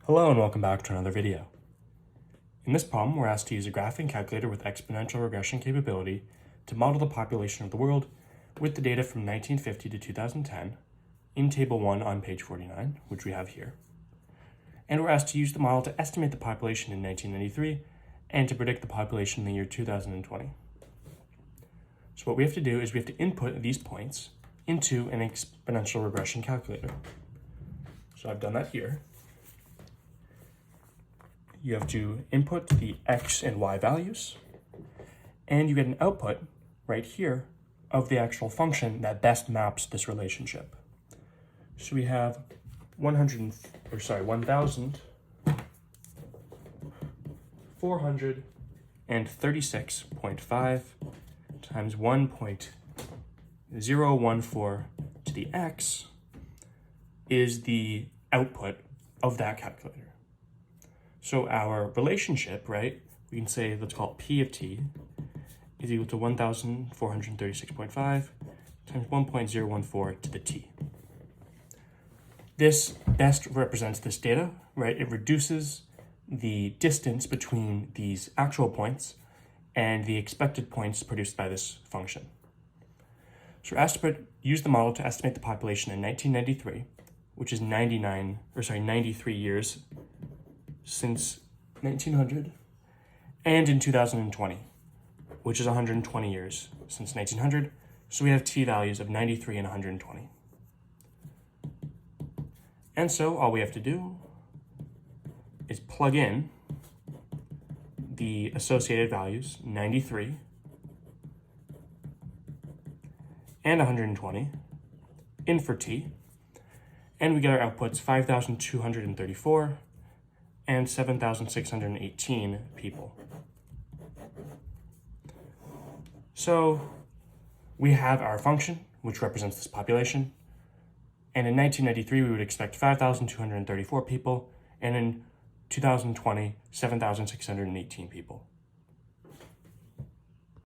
Hello and welcome back to another video. In this problem, we're asked to use a graphing calculator with exponential regression capability to model the population of the world with the data from 1950 to 2010 in Table 1 on page 49, which we have here. And we're asked to use the model to estimate the population in 1993 and to predict the population in the year 2020. So what we have to do is we have to input these points into an exponential regression calculator. So I've done that here. You have to input the x and y values, and you get an output right here of the actual function that best maps this relationship. So we have 1,436.5 times 1.014 to the x is the output of that calculator. So our relationship, right, we can say, let's call it P of t, is equal to 1,436.5 times 1.014 to the t. This best represents this data, right? It reduces the distance between these actual points and the expected points produced by this function. So we're asked to use the model to estimate the population in 1993, which is 93 years since 1900, and in 2020, which is 120 years since 1900. So we have t values of 93 and 120. And so all we have to do is plug in the associated values, 93 and 120, in for t, and we get our outputs 5,234 and 7,618 people. So we have our function, which represents this population, and in 1993 we would expect 5,234 people, and in 2020, 7,618 people.